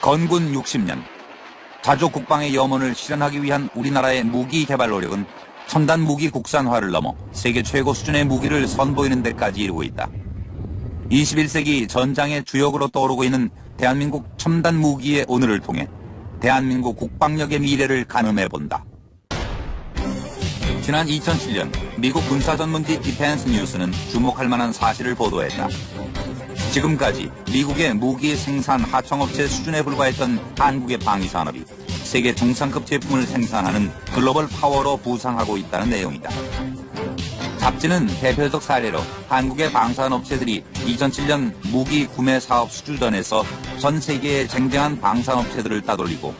건군 60년, 자주 국방의 염원을 실현하기 위한 우리나라의 무기 개발 노력은 첨단 무기 국산화를 넘어 세계 최고 수준의 무기를 선보이는 데까지 이르고 있다. 21세기 전장의 주역으로 떠오르고 있는 대한민국 첨단 무기의 오늘을 통해 대한민국 국방력의 미래를 가늠해본다. 지난 2007년 미국 군사전문지 디펜스 뉴스는 주목할 만한 사실을 보도했다. 지금까지 미국의 무기 생산 하청업체 수준에 불과했던 한국의 방위산업이 세계 정상급 제품을 생산하는 글로벌 파워로 부상하고 있다는 내용이다. 잡지는 대표적 사례로 한국의 방산업체들이 2007년 무기 구매 사업 수주전에서 전 세계의 쟁쟁한 방산업체들을 따돌리고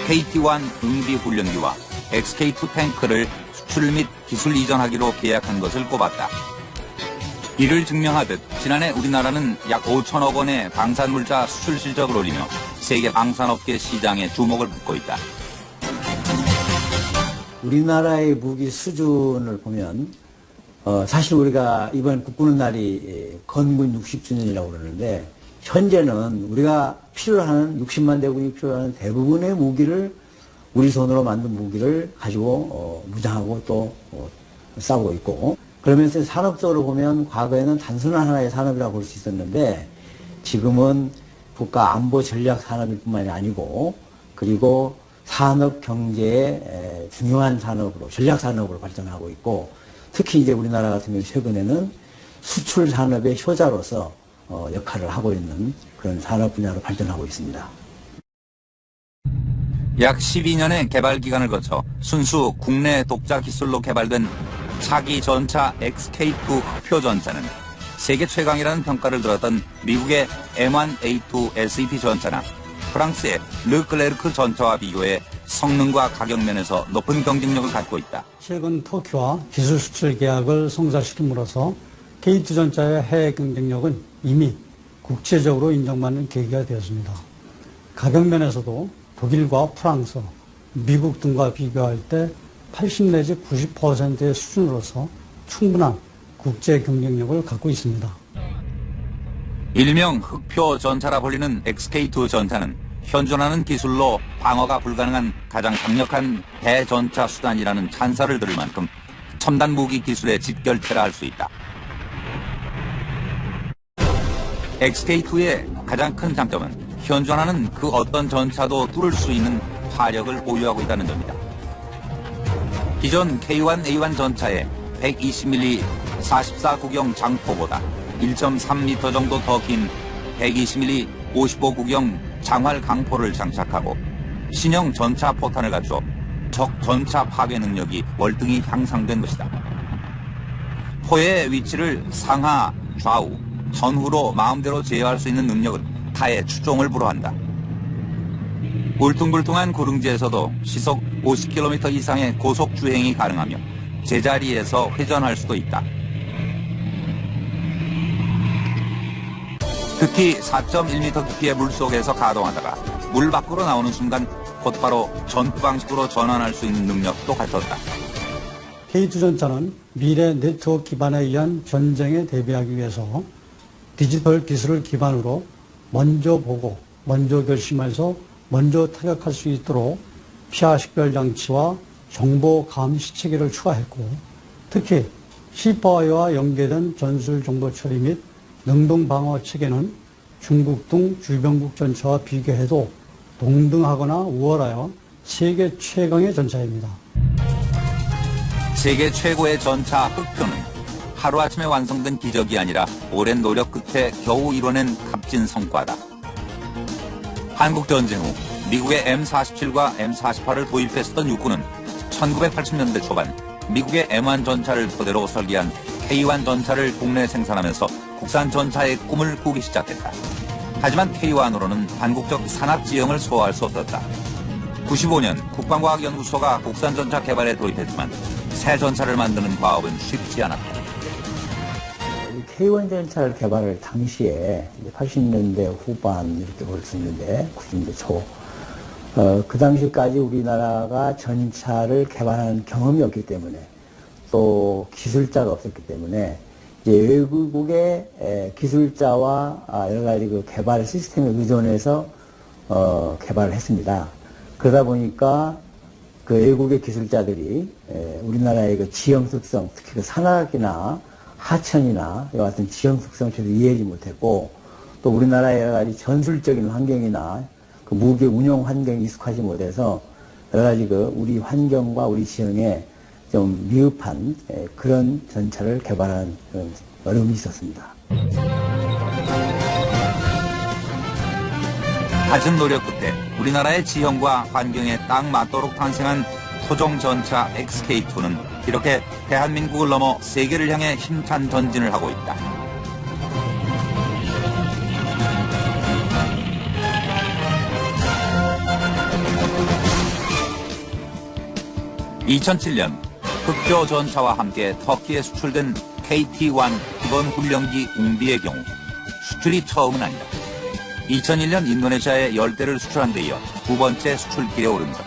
KT-1 응비훈련기와 XK-2 탱크를 수출 및 기술 이전하기로 계약한 것을 꼽았다. 이를 증명하듯 지난해 우리나라는 약 5천억 원의 방산물자 수출 실적을 올리며 세계 방산업계 시장에 주목을 받고 있다. 우리나라의 무기 수준을 보면 사실 우리가 이번 국군의 날이 건군 60주년이라고 그러는데 현재는 우리가 필요로 하는 60만 대군이 필요로 하는 대부분의 무기를 우리 손으로 만든 무기를 가지고 무장하고 또 싸우고 있고, 그러면서 산업적으로 보면 과거에는 단순한 하나의 산업이라고 볼 수 있었는데 지금은 국가 안보 전략 산업일 뿐만이 아니고 그리고 산업 경제의 중요한 산업으로 전략 산업으로 발전하고 있고, 특히 이제 우리나라 같은 경우 최근에는 수출 산업의 효자로서 역할을 하고 있는 그런 산업 분야로 발전하고 있습니다. 약 12년의 개발 기간을 거쳐 순수 국내 독자 기술로 개발된 차기 전차 XK-2 흑표 전차는 세계 최강이라는 평가를 들었던 미국의 M1A2 SET 전차나 프랑스의 르클레르크 전차와 비교해 성능과 가격 면에서 높은 경쟁력을 갖고 있다. 최근 터키와 기술 수출 계약을 성사시킴으로써 K2 전차의 해외 경쟁력은 이미 국제적으로 인정받는 계기가 되었습니다. 가격 면에서도 독일과 프랑스, 미국 등과 비교할 때 80 내지 90%의 수준으로서 충분한 국제 경쟁력을 갖고 있습니다. 일명 흑표 전차라 불리는 XK-2 전차는 현존하는 기술로 방어가 불가능한 가장 강력한 대전차 수단이라는 찬사를 들을 만큼 첨단 무기 기술의 집결체라 할 수 있다. XK-2의 가장 큰 장점은 현존하는 그 어떤 전차도 뚫을 수 있는 화력을 보유하고 있다는 점이다. 기존 K1A1 전차의 120mm 44구경 장포보다 1.3m 정도 더 긴 120mm 55구경 장활 강포를 장착하고 신형 전차 포탄을 갖춰 적 전차 파괴 능력이 월등히 향상된 것이다. 포의 위치를 상하, 좌우, 전후로 마음대로 제어할 수 있는 능력은 타의 추종을 불허한다. 울퉁불퉁한 구릉지에서도 시속 50km 이상의 고속 주행이 가능하며 제자리에서 회전할 수도 있다. 특히 4.1m 깊이의 물속에서 가동하다가 물 밖으로 나오는 순간 곧바로 전투 방식으로 전환할 수 있는 능력도 갖췄다. K2 전차는 미래 네트워크 기반에 의한 전쟁에 대비하기 위해서 디지털 기술을 기반으로 먼저 보고 먼저 결심해서 먼저 타격할 수 있도록 피하 식별 장치와 정보 감시 체계를 추가했고, 특히 시파와와 연계된 전술 정보 처리 및 능동 방어 체계는 중국 등 주변국 전차와 비교해도 동등하거나 우월하여 세계 최강의 전차입니다. 세계 최고의 전차 흑표는 하루아침에 완성된 기적이 아니라 오랜 노력 끝에 겨우 이뤄낸 값진 성과다. 한국전쟁 후 미국의 M47과 M48을 도입했었던 육군은 1980년대 초반 미국의 M1 전차를 토대로 설계한 K1 전차를 국내 생산하면서 국산 전차의 꿈을 꾸기 시작했다. 하지만 K1으로는 한국적 산업지형을 소화할 수 없었다. 95년 국방과학연구소가 국산 전차 개발에 돌입했지만 새 전차를 만드는 과업은 쉽지 않았다. K1 전차를 개발할 당시에 80년대 후반 이렇게 볼 수 있는데 90년대 초 그 당시까지 우리나라가 전차를 개발하는 경험이 없기 때문에 또 기술자가 없었기 때문에 이제 외국의 기술자와 여러 가지 그 개발 시스템에 의존해서 개발을 했습니다. 그러다 보니까 그 외국의 기술자들이 우리나라의 그 지형 특성, 특히 그 산악이나 하천이나 이와 같은 지형 특성을 제대로 이해하지 못했고, 또 우리나라의 여러 가지 전술적인 환경이나 그 무기 운용 환경에 익숙하지 못해서 여러 가지 그 우리 환경과 우리 지형에 좀 미흡한 그런 전차를 개발하는 그런 어려움이 있었습니다. 갖은 노력 끝에 우리나라의 지형과 환경에 딱 맞도록 탄생한 토종 전차 XK2는 이렇게 대한민국을 넘어 세계를 향해 힘찬 전진을 하고 있다. 2007년 흑조 전차와 함께 터키에 수출된 KT-1 기본 훈련기 웅비의 경우 수출이 처음은 아니다. 2001년 인도네시아에 10대를 수출한 데 이어 두 번째 수출길에 오릅니다.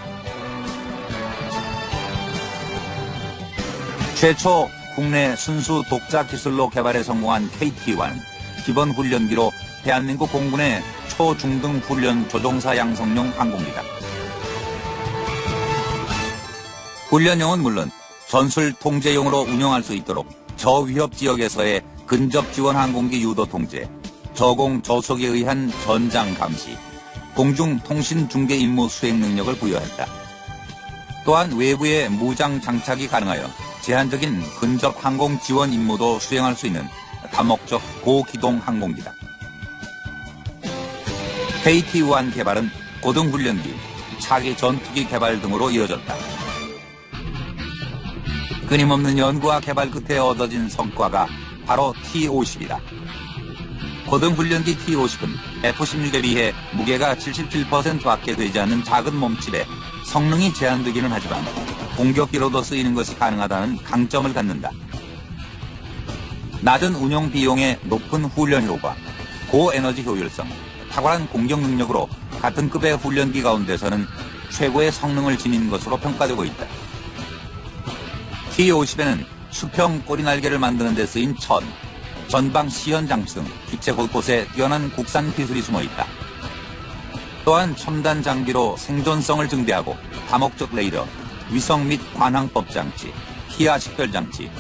최초 국내 순수 독자 기술로 개발에 성공한 KT-1 기본 훈련기로 대한민국 공군의 초중등 훈련 조종사 양성용 항공기다. 훈련용은 물론 전술 통제용으로 운영할 수 있도록 저위협 지역에서의 근접 지원 항공기 유도 통제, 저공 저속에 의한 전장 감시, 공중 통신 중계 임무 수행 능력을 부여했다. 또한 외부에 무장 장착이 가능하여 제한적인 근접 항공 지원 임무도 수행할 수 있는 다목적 고기동 항공기다. KT-1 개발은 고등훈련기, 차기 전투기 개발 등으로 이어졌다. 끊임없는 연구와 개발 끝에 얻어진 성과가 바로 T-50이다. 고등훈련기 T-50은 F-16에 비해 무게가 77%밖에 되지 않는 작은 몸집에 성능이 제한되기는 하지만 공격기로도 쓰이는 것이 가능하다는 강점을 갖는다. 낮은 운용 비용에 높은 훈련 효과, 고에너지 효율성, 탁월한 공격 능력으로 같은 급의 훈련기 가운데서는 최고의 성능을 지닌 것으로 평가되고 있다. T-50에는 수평 꼬리날개를 만드는 데 쓰인 천, 전방 시연 장치 등 기체 곳곳에 뛰어난 국산 기술이 숨어 있다. 또한 첨단 장비로 생존성을 증대하고 다목적 레이더, 위성 및 관항법 장치, 기아 식별 장치,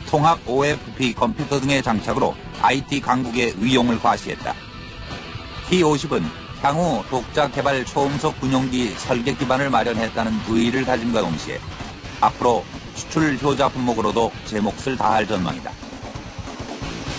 통합 OFP 컴퓨터 등의 장착으로 IT 강국의 위용을 과시했다. T-50은 향후 독자 개발 초음속 군용기 설계 기반을 마련했다는 의의를 가짐과 동시에 앞으로 수출 효자 품목으로도 제 몫을 다할 전망이다.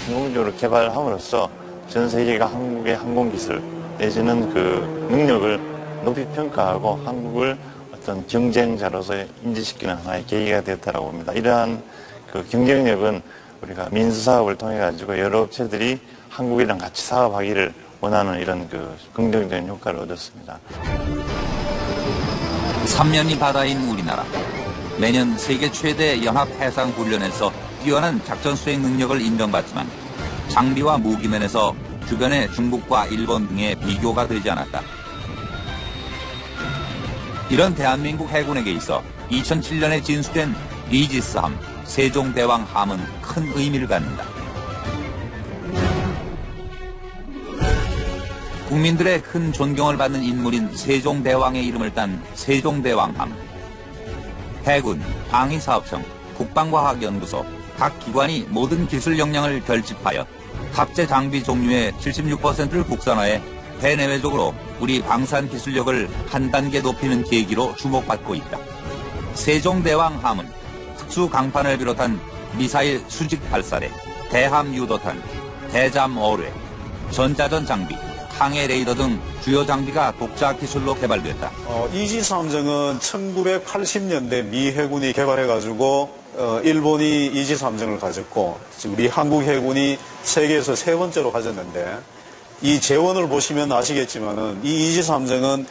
성공적으로 개발함으로써 전 세계가 한국의 항공기술 내지는 그 능력을 높이 평가하고 한국을 어떤 경쟁자로서 인지시키는 하나의 계기가 됐다고 봅니다. 이러한 그 경쟁력은 우리가 민수사업을 통해 가지고 여러 업체들이 한국이랑 같이 사업하기를 원하는 이런 그 긍정적인 효과를 얻었습니다. 3년이 바다인 우리나라. 매년 세계 최대 연합 해상 훈련에서 뛰어난 작전 수행 능력을 인정받지만 장비와 무기면에서 주변의 중국과 일본 등의 비교가 되지 않았다. 이런 대한민국 해군에게 있어 2007년에 진수된 이지스함, 세종대왕함은 큰 의미를 갖는다. 국민들의 큰 존경을 받는 인물인 세종대왕의 이름을 딴 세종대왕함. 해군, 방위사업청, 국방과학연구소, 각 기관이 모든 기술 역량을 결집하여 탑재 장비 종류의 76%를 국산화해 대내외적으로 우리 방산 기술력을 한 단계 높이는 계기로 주목받고 있다. 세종대왕함은 특수 강판을 비롯한 미사일 수직 발사대, 대함 유도탄, 대잠 어뢰, 전자전 장비, 항해 레이더 등 주요 장비가 독자 기술로 개발됐다. 이지스 함정은 1980년대 미 해군이 개발해가지고 일본이 이지스 함정을 가졌고 우리 한국 해군이 세계에서 세 번째로 가졌는데 이 재원을 보시면 아시겠지만은 이 이지스 함정은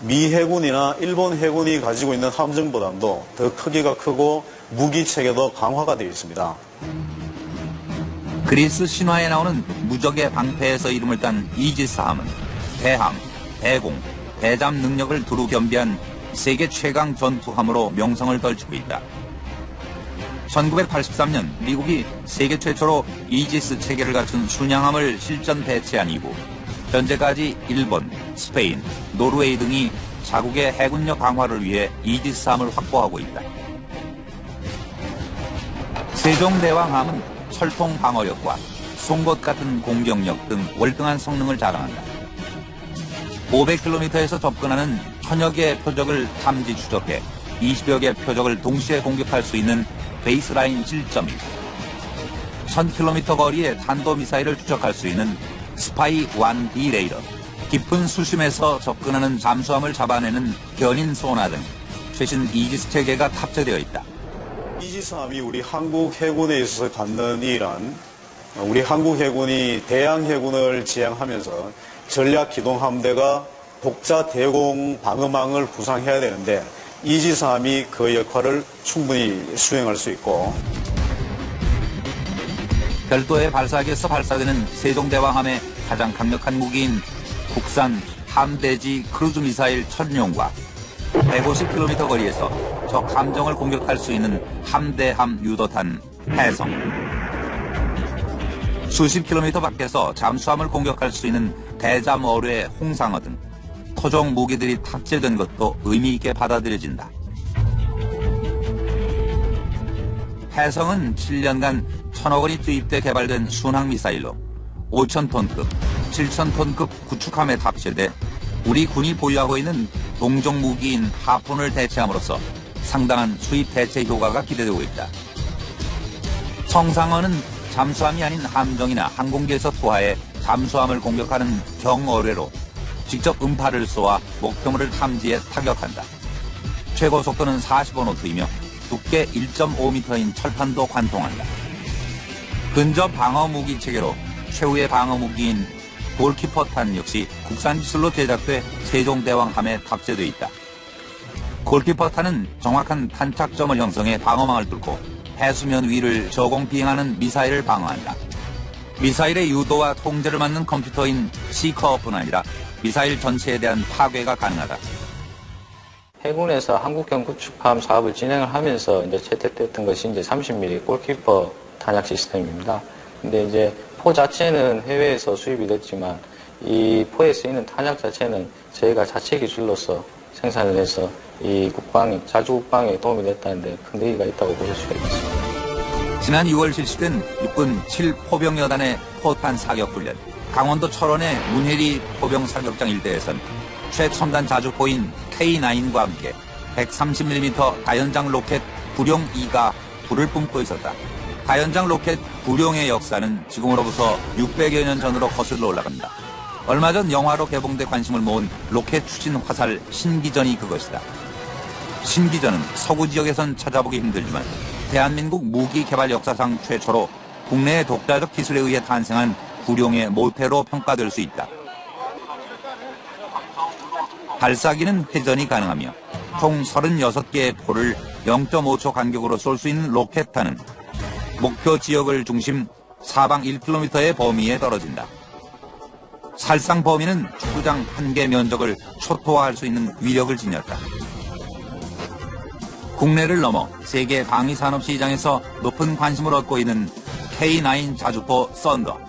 미 해군이나 일본 해군이 가지고 있는 함정보다도 더 크기가 크고 무기 체계도 강화가 되어 있습니다. 그리스 신화에 나오는 무적의 방패에서 이름을 딴 이지스함은 대함, 대공, 대잠 능력을 두루 겸비한 세계 최강 전투함으로 명성을 떨치고 있다. 1983년 미국이 세계 최초로 이지스 체계를 갖춘 순양함을 실전 배치한 이후 현재까지 일본, 스페인, 노르웨이 등이 자국의 해군력 강화를 위해 이지스함을 확보하고 있다. 세종대왕함은 철통 방어력과 송곳 같은 공격력 등 월등한 성능을 자랑한다. 500km에서 접근하는 천여 개의 표적을 탐지 추적해 20여 개의 표적을 동시에 공격할 수 있는 베이스라인 질점이 1000km 거리의 탄도미사일을 추적할 수 있는 스파이 1D 레이더, 깊은 수심에서 접근하는 잠수함을 잡아내는 견인 소나 등 최신 이지스 체계가 탑재되어 있다. 이지스함이 우리 한국 해군에 있어서 갖는 일은 우리 한국 해군이 대양 해군을 지향하면서 전략 기동 함대가 독자 대공 방어망을 구상해야 되는데 이지스함이 그 역할을 충분히 수행할 수 있고 별도의 발사기에서 발사되는 세종대왕함의 가장 강력한 무기인 국산 함대지 크루즈 미사일 천룡과 150km 거리에서 적 함정을 공격할 수 있는 함대함 유도탄 해성, 수십 킬로미터 밖에서 잠수함을 공격할 수 있는 대잠 어뢰 홍상어 등 토종 무기들이 탑재된 것도 의미 있게 받아들여진다. 해성은 7년간 1000억 원이 투입돼 개발된 순항미사일로 5000톤급, 7000톤급 구축함에 탑재돼 우리 군이 보유하고 있는 동종 무기인 하푼을 대체함으로써 상당한 수입 대체 효과가 기대되고 있다. 성상어는 잠수함이 아닌 함정이나 항공기에서 투하해 잠수함을 공격하는 경어뢰로 직접 음파를 쏘아 목표물을 탐지해 타격한다. 최고 속도는 45노트이며 두께 1.5m인 철판도 관통한다. 근접 방어 무기 체계로 최후의 방어 무기인 골키퍼탄 역시 국산 기술로 제작돼 세종대왕함에 탑재되어 있다. 골키퍼탄은 정확한 탄착점을 형성해 방어망을 뚫고 해수면 위를 저공 비행하는 미사일을 방어한다. 미사일의 유도와 통제를 맡는 컴퓨터인 시커뿐 아니라 미사일 전체에 대한 파괴가 가능하다. 해군에서 한국형 구축함 사업을 진행을 하면서 이제 채택됐던 것이 이제 30mm 골키퍼 탄약 시스템입니다. 근데 이제 포 자체는 해외에서 수입이 됐지만 이 포에 쓰이는 탄약 자체는 저희가 자체 기술로서 생산을 해서 이 자주 국방에 도움이 됐다는데 큰 의의가 있다고 볼 수가 있습니다. 지난 6월 실시된 육군 7포병여단의 포탄 사격 훈련. 강원도 철원의 문혜리 포병 사격장 일대에선 최첨단 자주포인 K9과 함께 130mm 다연장 로켓 구룡2가 불을 뿜고 있었다. 다연장 로켓 구룡의 역사는 지금으로부터 600여 년 전으로 거슬러 올라간다. 얼마 전 영화로 개봉돼 관심을 모은 로켓 추진 화살 신기전이 그것이다. 신기전은 서구 지역에선 찾아보기 힘들지만 대한민국 무기 개발 역사상 최초로 국내의 독자적 기술에 의해 탄생한 구룡의 모태로 평가될 수 있다. 발사기는 회전이 가능하며 총 36개의 포를 0.5초 간격으로 쏠 수 있는 로켓탄은 목표 지역을 중심 사방 1km의 범위에 떨어진다. 살상 범위는 축구장 1개 면적을 초토화할 수 있는 위력을 지녔다. 국내를 넘어 세계 방위산업 시장에서 높은 관심을 얻고 있는 K9 자주포 썬더.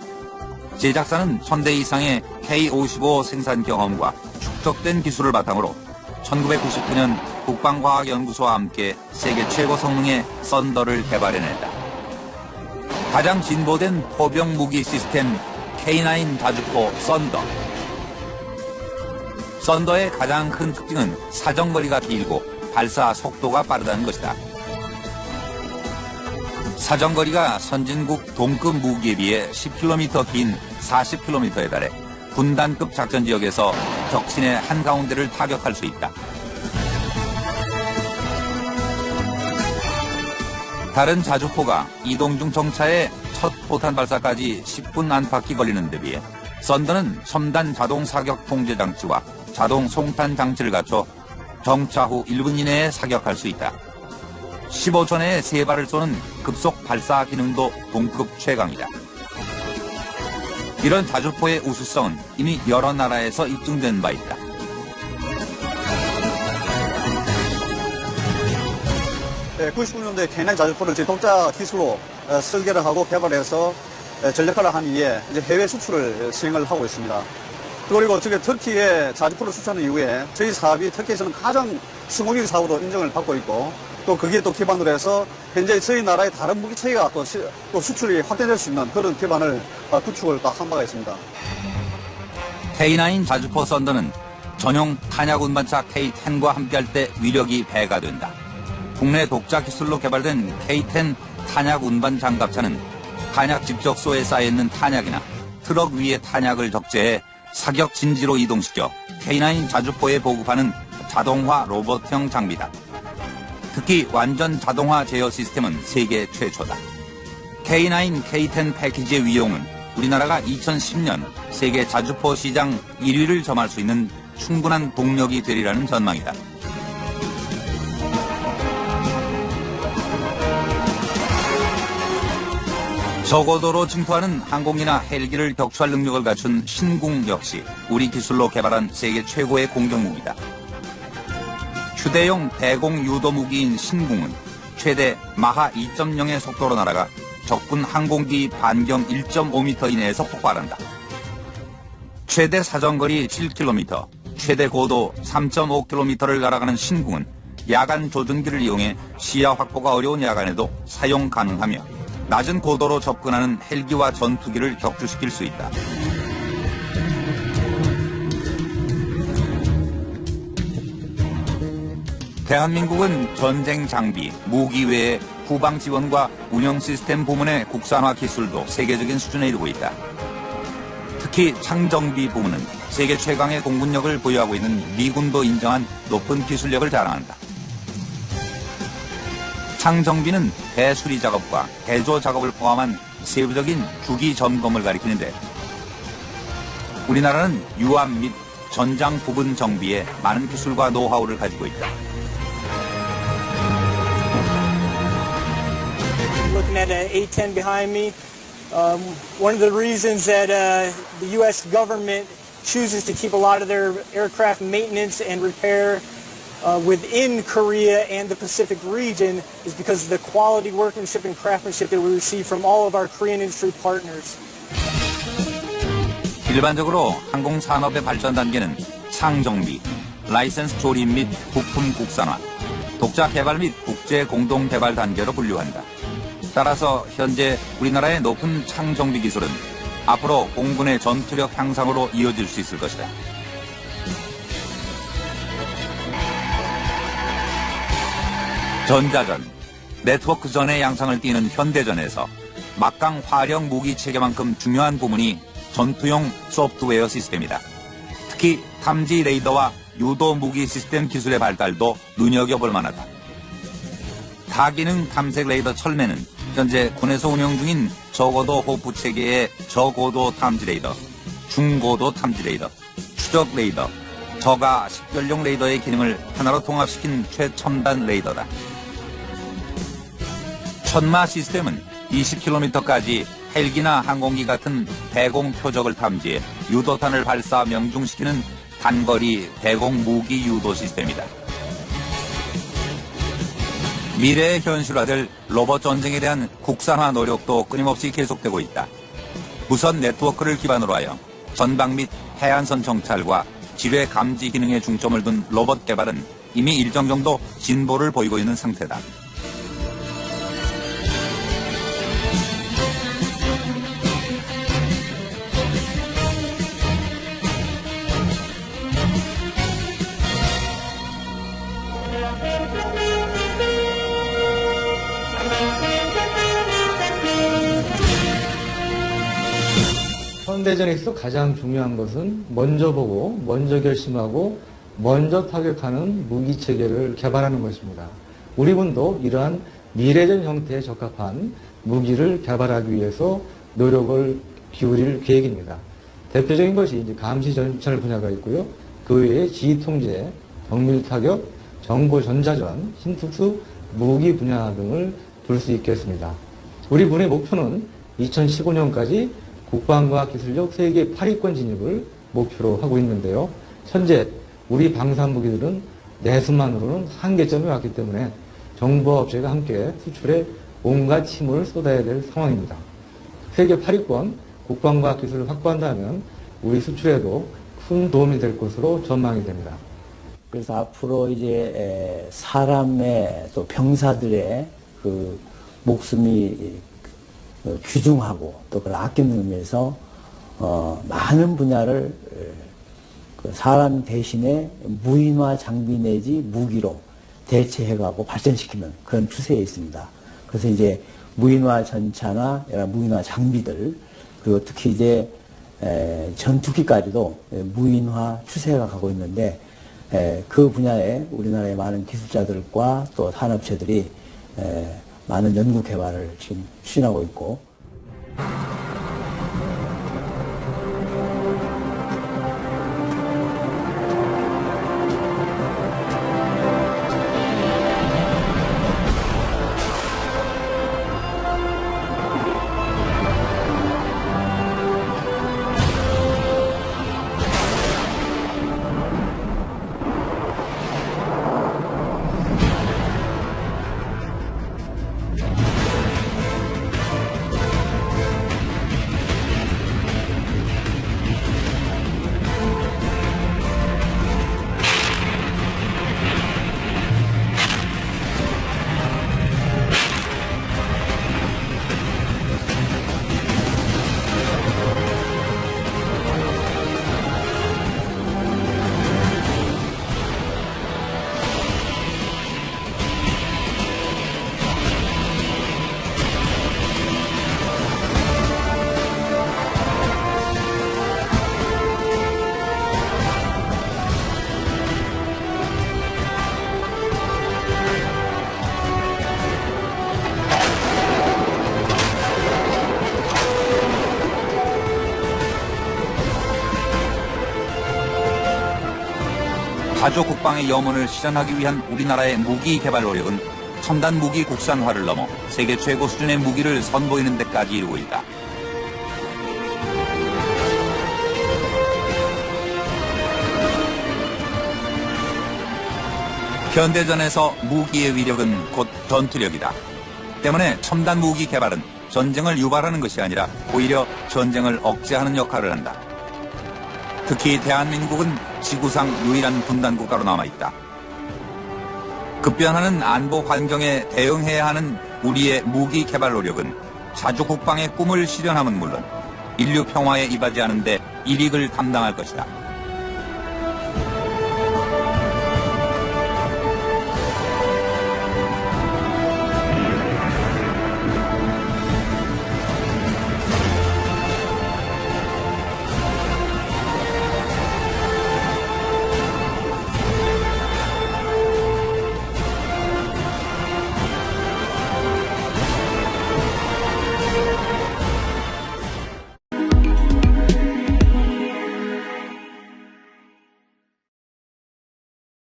제작사는 1000대 이상의 K55 생산 경험과 축적된 기술을 바탕으로 1999년 국방과학연구소와 함께 세계 최고 성능의 썬더를 개발해냈다. 가장 진보된 포병 무기 시스템 K9 자주포 썬더. 썬더의 가장 큰 특징은 사정거리가 길고 발사 속도가 빠르다는 것이다. 사정거리가 선진국 동급 무기에 비해 10km 긴 40km에 달해 군단급 작전 지역에서 적신의 한가운데를 타격할 수 있다. 다른 자주포가 이동 중 정차에 첫 포탄 발사까지 10분 안팎이 걸리는 데 비해 썬더는 첨단 자동 사격 통제 장치와 자동 송탄 장치를 갖춰 정차 후 1분 이내에 사격할 수 있다. 15초 내에 3발을 쏘는 급속 발사 기능도 동급 최강이다. 이런 자주포의 우수성은 이미 여러 나라에서 입증된 바 있다. 네, 99년도에 K9 자주포를 제 독자 기술로 설계를 하고 개발해서 전략화를 한 이후에 이제 해외 수출을 시행을 하고 있습니다. 그리고 터키에 자주포를 수출하는 이후에 저희 사업이 터키에서는 가장 성공적인 사업으로 인정을 받고 있고 또 거기에 또 기반으로 해서 현재 저희 나라의 다른 무기 체계가 또 수출이 확대될 수 있는 그런 기반을 구축을 한 바가 있습니다. K9 자주포 썬더는 전용 탄약 운반차 K10과 함께할 때 위력이 배가 된다. 국내 독자 기술로 개발된 K10 탄약 운반 장갑차는 탄약 집적소에 쌓여있는 탄약이나 트럭 위에 탄약을 적재해 사격 진지로 이동시켜 K9 자주포에 보급하는 자동화 로봇형 장비다. 특히 완전 자동화 제어 시스템은 세계 최초다. K9, K10 패키지의 위용은 우리나라가 2010년 세계 자주포 시장 1위를 점할 수 있는 충분한 동력이 되리라는 전망이다. 저고도로 침투하는 항공기나 헬기를 격추할 능력을 갖춘 신궁 역시 우리 기술로 개발한 세계 최고의 공격무기다. 휴대용 대공 유도 무기인 신궁은 최대 마하 2.0의 속도로 날아가 적군 항공기 반경 1.5m 이내에서 폭발한다. 최대 사정거리 7km, 최대 고도 3.5km를 날아가는 신궁은 야간 조준기를 이용해 시야 확보가 어려운 야간에도 사용 가능하며 낮은 고도로 접근하는 헬기와 전투기를 격추시킬 수 있다. 대한민국은 전쟁 장비, 무기 외에 후방 지원과 운영 시스템 부문의 국산화 기술도 세계적인 수준에 이르고 있다. 특히 창정비 부문은 세계 최강의 공군력을 보유하고 있는 미군도 인정한 높은 기술력을 자랑한다. 창정비는 대수리 작업과 개조 작업을 포함한 세부적인 주기 점검을 가리키는데 우리나라는 유압 및 전장 부분 정비에 많은 기술과 노하우를 가지고 있다. Looking at an A-10 behind me, one of the reasons that the U.S. government chooses to keep a lot of their aircraft maintenance and repair within Korea and the Pacific region is because of the quality workmanship and craftsmanship that we receive from all of our Korean industry partners. 일반적으로 항공산업의 발전 단계는 창정비, 라이센스 조립 및 부품 국산화, 독자 개발 및 국제 공동 개발 단계로 분류한다. 따라서 현재 우리나라의 높은 창정비 기술은 앞으로 공군의 전투력 향상으로 이어질 수 있을 것이다. 전자전, 네트워크전의 양상을 띠는 현대전에서 막강 화력 무기 체계만큼 중요한 부분이 전투용 소프트웨어 시스템이다. 특히 탐지 레이더와 유도 무기 시스템 기술의 발달도 눈여겨볼 만하다. 다기능 탐색 레이더 철매는 현재 군에서 운영 중인 저고도 호프 체계의 저고도 탐지 레이더, 중고도 탐지 레이더, 추적 레이더, 저가 식별용 레이더의 기능을 하나로 통합시킨 최첨단 레이더다. 천마 시스템은 20km까지 헬기나 항공기 같은 대공 표적을 탐지해 유도탄을 발사 명중시키는 단거리 대공 무기 유도 시스템이다. 미래에 현실화될 로봇 전쟁에 대한 국산화 노력도 끊임없이 계속되고 있다. 무선 네트워크를 기반으로 하여 전방 및 해안선 정찰과 지뢰 감지 기능에 중점을 둔 로봇 개발은 이미 일정 정도 진보를 보이고 있는 상태다. 현대전에서 가장 중요한 것은 먼저 보고, 먼저 결심하고, 먼저 타격하는 무기 체계를 개발하는 것입니다. 우리 군도 이러한 미래전 형태에 적합한 무기를 개발하기 위해서 노력을 기울일 계획입니다. 대표적인 것이 이제 감시 전찰 분야가 있고요. 그 외에 지휘 통제, 정밀 타격, 정보 전자전, 신특수 무기 분야 등을 둘 수 있겠습니다. 우리 군의 목표는 2015년까지 국방과학기술력 세계 8위권 진입을 목표로 하고 있는데요. 현재 우리 방산무기들은 내수만으로는 한계점에 왔기 때문에 정보업체가 함께 수출에 온갖 힘을 쏟아야 될 상황입니다. 세계 8위권 국방과학기술을 확보한다면 우리 수출에도 큰 도움이 될 것으로 전망이 됩니다. 그래서 앞으로 이제 사람의 또 병사들의 그 목숨이 귀중하고 또 그걸 아끼는 의미에서 많은 분야를 그 사람 대신에 무인화 장비 내지 무기로 대체해가고 발전시키는 그런 추세에 있습니다. 그래서 이제 무인화 전차나 여러 무인화 장비들 그리고 특히 이제 전투기까지도 무인화 추세가 가고 있는데 그 분야에 우리나라의 많은 기술자들과 또 산업체들이 많은 연구 개발을 지금 추진하고 있고 가족 국방의 염원을 실현하기 위한 우리나라의 무기 개발 노력은 첨단 무기 국산화를 넘어 세계 최고 수준의 무기를 선보이는 데까지 이르고 있다. 현대전에서 무기의 위력은 곧 전투력이다. 때문에 첨단 무기 개발은 전쟁을 유발하는 것이 아니라 오히려 전쟁을 억제하는 역할을 한다. 특히 대한민국은 지구상 유일한 분단 국가로 남아있다. 급변하는 안보 환경에 대응해야 하는 우리의 무기 개발 노력은 자주 국방의 꿈을 실현함은 물론 인류 평화에 이바지하는 데 일익을 감당할 것이다.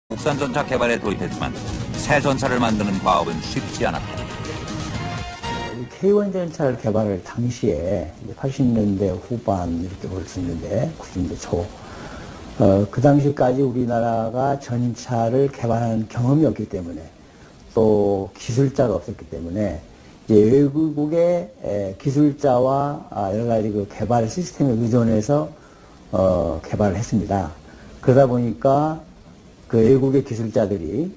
국산 전차 개발에 돌입했지만 새 전차를 만드는 과업은 쉽지 않았다. K1 전차를 개발할 당시에 80년대 후반 이렇게 볼 수 있는데 90년대 초 그 당시까지 우리나라가 전차를 개발하는 경험이 없기 때문에 또 기술자가 없었기 때문에 이제 외국의 기술자와 여러 가지 그 개발 시스템에 의존해서 개발을 했습니다. 그러다 보니까 그 외국의 기술자들이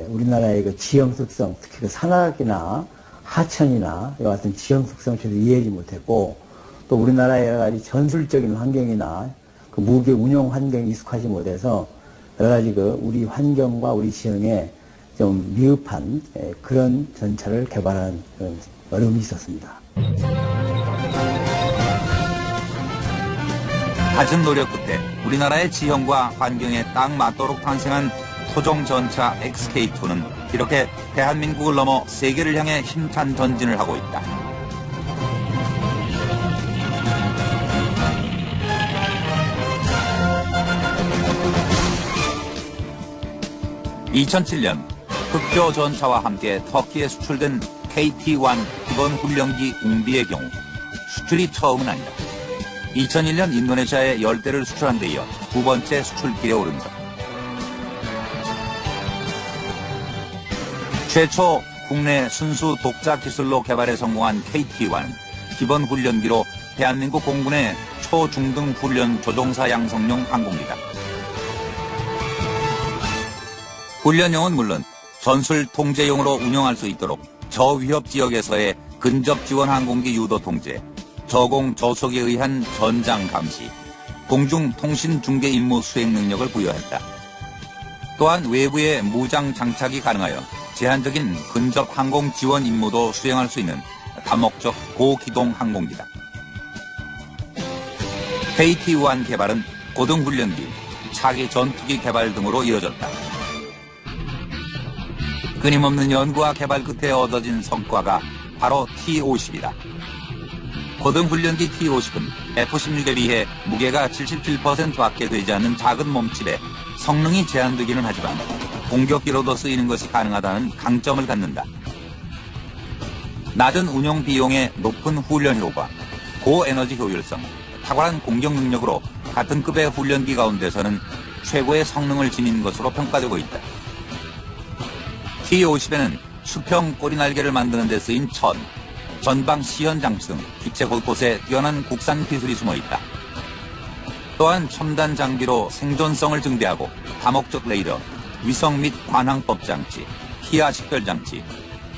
우리나라의 그 지형 특성, 특히 그 산악이나 하천이나 이와 같은 지형 특성을 제대로 이해하지 못했고 또 우리나라의 여러 가지 전술적인 환경이나 그 무기 운용 환경에 익숙하지 못해서 여러 가지 그 우리 환경과 우리 지형에 좀 미흡한 그런 전차를 개발하는 그런 어려움이 있었습니다. 갖은 노력 끝에 우리나라의 지형과 환경에 딱 맞도록 탄생한 토종 전차 XK2는 이렇게 대한민국을 넘어 세계를 향해 힘찬 전진을 하고 있다. (2007년) 흑조 전차와 함께 터키에 수출된 KT-1 기본 훈련기 웅비의 경우 수출이 처음은 아니다. 2001년 인도네시아에 10대를 수출한 데 이어 두 번째 수출길에 오른다. 최초 국내 순수 독자 기술로 개발에 성공한 KT-1은 기본 훈련기로 대한민국 공군의 초중등 훈련 조종사 양성용 항공기다. 훈련용은 물론 전술 통제용으로 운용할 수 있도록 저위협 지역에서의 근접 지원 항공기 유도 통제, 저공 저속에 의한 전장 감시, 공중 통신 중계 임무 수행 능력을 부여했다. 또한 외부에 무장 장착이 가능하여 제한적인 근접 항공 지원 임무도 수행할 수 있는 다목적 고기동 항공기다. KT-1 개발은 고등훈련기, 차기 전투기 개발 등으로 이어졌다. 끊임없는 연구와 개발 끝에 얻어진 성과가 바로 T-50이다. 고등훈련기 T-50은 F-16에 비해 무게가 77%밖에 되지 않는 작은 몸집에 성능이 제한되기는 하지만 공격기로도 쓰이는 것이 가능하다는 강점을 갖는다. 낮은 운용 비용에 높은 훈련 효과, 고에너지 효율성, 탁월한 공격 능력으로 같은 급의 훈련기 가운데서는 최고의 성능을 지닌 것으로 평가되고 있다. T-50에는 수평 꼬리날개를 만드는 데 쓰인 천, 전방 시연 장치 등 기체 곳곳에 뛰어난 국산 기술이 숨어 있다. 또한 첨단 장비로 생존성을 증대하고 다목적 레이더, 위성 및 관항법 장치, 기아 식별 장치,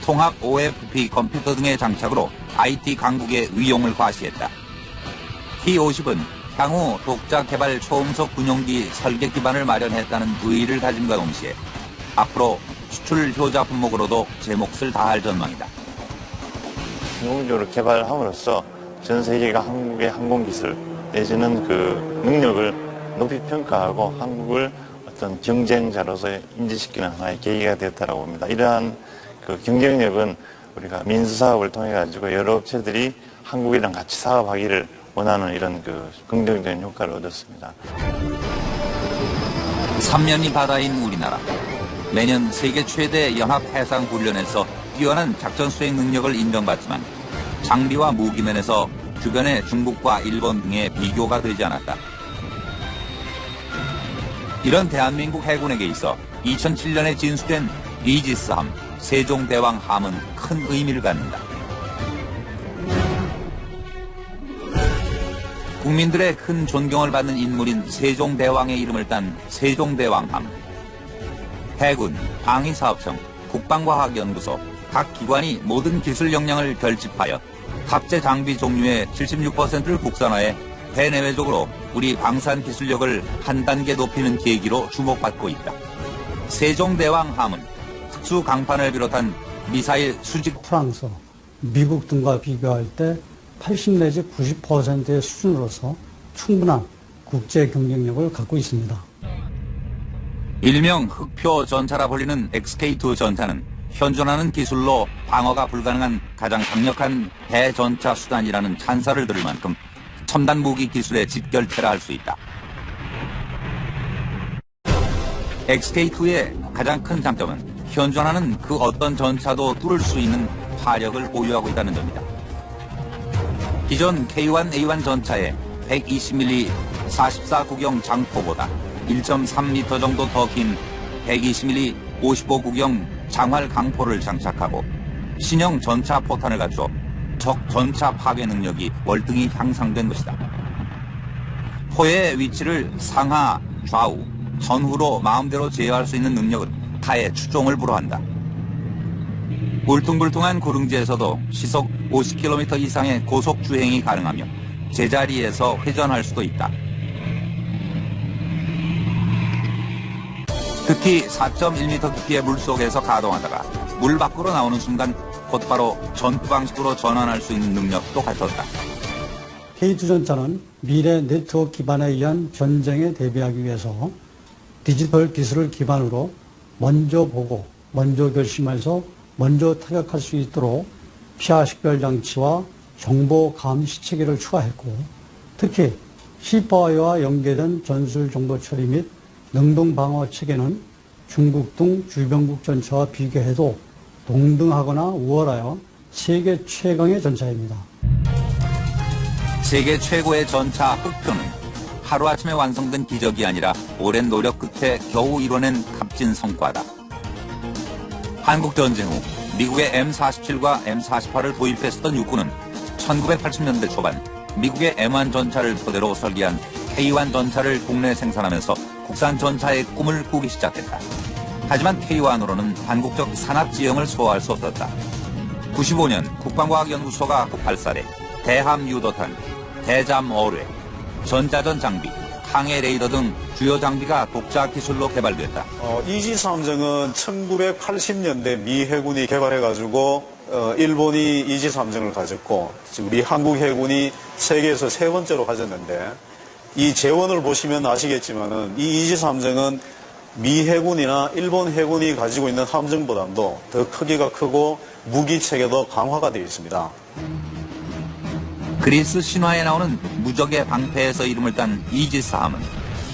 통합 OFP 컴퓨터 등의 장착으로 IT 강국의 위용을 과시했다. T-50은 향후 독자 개발 초음속 군용기 설계 기반을 마련했다는 의의를 가짐과 동시에 앞으로 수출 효자 품목으로도 제 몫을 다할 전망이다. 공동적으로 개발함으로써 전 세계가 한국의 항공기술 내지는 그 능력을 높이 평가하고 한국을 어떤 경쟁자로서 인지시키는 하나의 계기가 되었다고 봅니다. 이러한 그 경쟁력은 우리가 민수사업을 통해 가지고 여러 업체들이 한국이랑 같이 사업하기를 원하는 이런 그 긍정적인 효과를 얻었습니다. 삼면이 바다인 우리나라. 매년 세계 최대 연합 해상 훈련에서 뛰어난 작전 수행 능력을 인정받지만 장비와 무기면에서 주변의 중국과 일본 등의 비교가 되지 않았다. 이런 대한민국 해군에게 있어 2007년에 진수된 이지스함, 세종대왕함은 큰 의미를 갖는다. 국민들의 큰 존경을 받는 인물인 세종대왕의 이름을 딴 세종대왕함. 해군, 방위사업청, 국방과학연구소, 각 기관이 모든 기술 역량을 결집하여 탑재 장비 종류의 76%를 국산화해 대내외적으로 우리 방산 기술력을 한 단계 높이는 계기로 주목받고 있다. 세종대왕함은 특수 강판을 비롯한 미사일 수직 프랑스, 미국 등과 비교할 때 80 내지 90%의 수준으로서 충분한 국제 경쟁력을 갖고 있습니다. 일명 흑표 전차라 불리는 XK2 전차는 현존하는 기술로 방어가 불가능한 가장 강력한 대전차 수단이라는 찬사를 들을 만큼 첨단 무기 기술의 집결체라 할 수 있다. XK2의 가장 큰 장점은 현존하는 그 어떤 전차도 뚫을 수 있는 화력을 보유하고 있다는 점이다. 기존 K1A1 전차의 120mm 44구경 장포보다 1.3m 정도 더 긴 120mm 55구경 장활 강포를 장착하고 신형 전차 포탄을 갖춰 적 전차 파괴 능력이 월등히 향상된 것이다. 포의 위치를 상하, 좌우, 전후로 마음대로 제어할 수 있는 능력은 타의 추종을 불허한다. 울퉁불퉁한 구릉지에서도 시속 50km 이상의 고속 주행이 가능하며 제자리에서 회전할 수도 있다. 특히 4.1m 깊이의 물속에서 가동하다가 물 밖으로 나오는 순간 곧바로 전투 방식으로 전환할 수 있는 능력도 갖췄다. K2 전차는 미래 네트워크 기반에 의한 전쟁에 대비하기 위해서 디지털 기술을 기반으로 먼저 보고 먼저 결심해서 먼저 타격할 수 있도록 피하 식별 장치와 정보 감시 체계를 추가했고, 특히 시파와 연계된 전술 정보 처리 및 능동 방어 체계는 중국 등 주변국 전차와 비교해도 동등하거나 우월하여 세계 최강의 전차입니다. 세계 최고의 전차 흑표는 하루아침에 완성된 기적이 아니라 오랜 노력 끝에 겨우 이뤄낸 값진 성과다. 한국전쟁 후 미국의 M47과 M48을 도입했었던 육군은 1980년대 초반 미국의 M1 전차를 토대로 설계한 K1 전차를 국내 생산하면서 국산 전차의 꿈을 꾸기 시작했다. 하지만 K1으로는 한국적 산업 지형을 소화할 수 없었다. 95년 국방과학연구소가 발사돼 대함 유도탄, 대잠 어뢰, 전자전 장비, 항해 레이더 등 주요 장비가 독자 기술로 개발됐다. 이지삼정은 1980년대 미 해군이 개발해가지고 일본이 이지삼정을 가졌고 우리 한국 해군이 세계에서 세 번째로 가졌는데 이 재원을 보시면 아시겠지만은 이 이지삼정은 미 해군이나 일본 해군이 가지고 있는 함정보다도 더 크기가 크고 무기 체계도 강화가 되어 있습니다. 그리스 신화에 나오는 무적의 방패에서 이름을 딴 이지스함은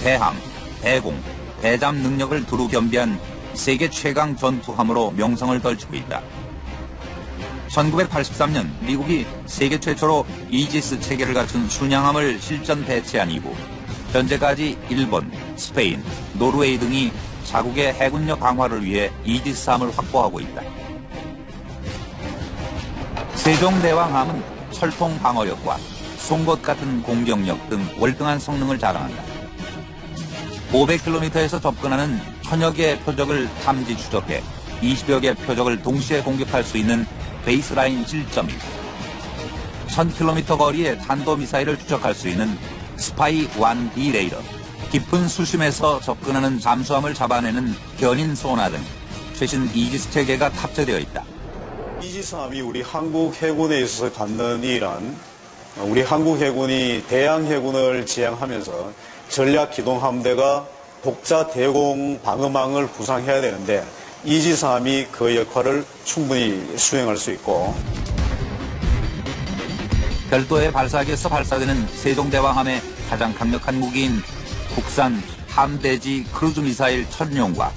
대함, 대공, 대잠 능력을 두루 겸비한 세계 최강 전투함으로 명성을 떨치고 있다. 1983년 미국이 세계 최초로 이지스 체계를 갖춘 순양함을 실전 배치한 이후 현재까지 일본, 스페인, 노르웨이 등이 자국의 해군력 강화를 위해 이지스함을 확보하고 있다. 세종대왕함은 철통 방어력과 송곳 같은 공격력 등 월등한 성능을 자랑한다. 500km에서 접근하는 천여 개의 표적을 탐지 추적해 20여 개의 표적을 동시에 공격할 수 있는 베이스라인 실점이 1000km 거리의 탄도미사일을 추적할 수 있는 스파이 1D 레이더, 깊은 수심에서 접근하는 잠수함을 잡아내는 견인 소나 등 최신 이지스 체계가 탑재되어 있다. 이지스함이 우리 한국 해군에 있어서 갖는 일은 우리 한국 해군이 대양 해군을 지향하면서 전략 기동 함대가 독자 대공 방어망을 구상해야 되는데 이지스함이 그 역할을 충분히 수행할 수 있고 별도의 발사기에서 발사되는 세종대왕함의 가장 강력한 무기인 국산 함대지 크루즈 미사일 천룡과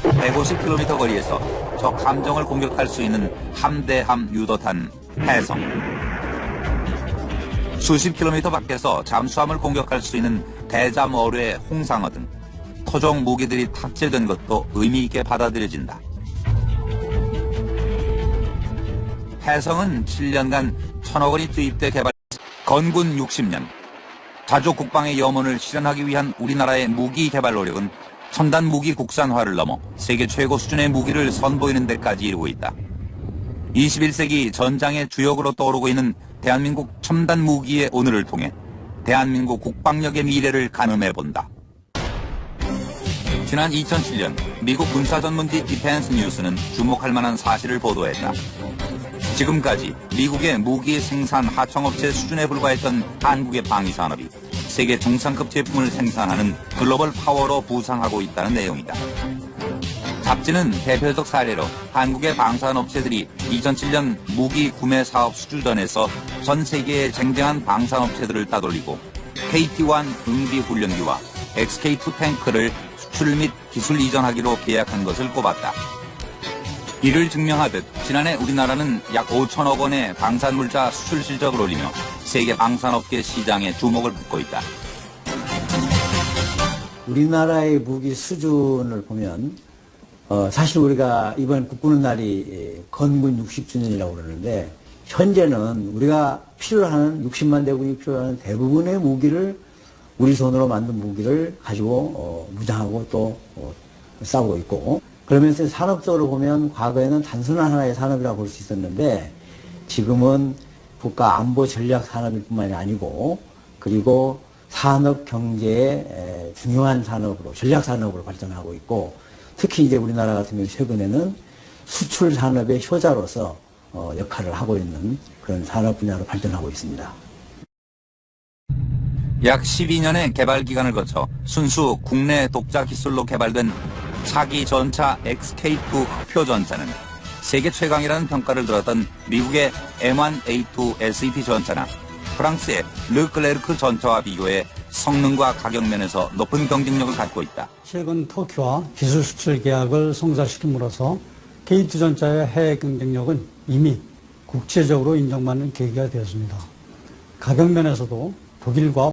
150km 거리에서 적 함정을 공격할 수 있는 함대함 유도탄 해성, 수십 킬로미터 밖에서 잠수함을 공격할 수 있는 대잠 어뢰 홍상어 등 토종 무기들이 탑재된 것도 의미 있게 받아들여진다. 해성은 7년간 1000억 원이 투입돼 개발, 건군 60년, 자주 국방의 염원을 실현하기 위한 우리나라의 무기 개발 노력은 첨단 무기 국산화를 넘어 세계 최고 수준의 무기를 선보이는 데까지 이르고 있다. 21세기 전장의 주역으로 떠오르고 있는 대한민국 첨단 무기의 오늘을 통해 대한민국 국방력의 미래를 가늠해본다. 지난 2007년 미국 군사전문지 디펜스 뉴스는 주목할 만한 사실을 보도했다. 지금까지 미국의 무기 생산 하청업체 수준에 불과했던 한국의 방위산업이 세계 정상급 제품을 생산하는 글로벌 파워로 부상하고 있다는 내용이다. 잡지는 대표적 사례로 한국의 방산업체들이 2007년 무기 구매 사업 수주전에서 전 세계의 쟁쟁한 방산업체들을 따돌리고 KT-1 응비훈련기와 XK-2 탱크를 수출 및 기술 이전하기로 계약한 것을 꼽았다. 이를 증명하듯 지난해 우리나라는 약 5천억 원의 방산물자 수출 실적을 올리며 세계 방산업계 시장에 주목을 받고 있다. 우리나라의 무기 수준을 보면 사실 우리가 이번 국군의 날이 건군 60주년이라고 그러는데 현재는 우리가 필요로 하는 60만 대군이 필요로 하는 대부분의 무기를 우리 손으로 만든 무기를 가지고 무장하고 또 싸우고 있고 그러면서 산업적으로 보면 과거에는 단순한 하나의 산업이라고 볼 수 있었는데 지금은 국가 안보 전략 산업일 뿐만이 아니고 그리고 산업 경제의 중요한 산업으로 전략 산업으로 발전하고 있고 특히 이제 우리나라 같은 경우 최근에는 수출 산업의 효자로서 역할을 하고 있는 그런 산업 분야로 발전하고 있습니다. 약 12년의 개발 기간을 거쳐 순수 국내 독자 기술로 개발된 차기 전차 XK2 흑표 전차는 세계 최강이라는 평가를 들었던 미국의 M1A2 SET 전차나 프랑스의 르클레르크 전차와 비교해 성능과 가격 면에서 높은 경쟁력을 갖고 있다. 최근 터키와 기술 수출 계약을 성사시킴으로써 K2 전차의 해외 경쟁력은 이미 국제적으로 인정받는 계기가 되었습니다. 가격 면에서도 독일과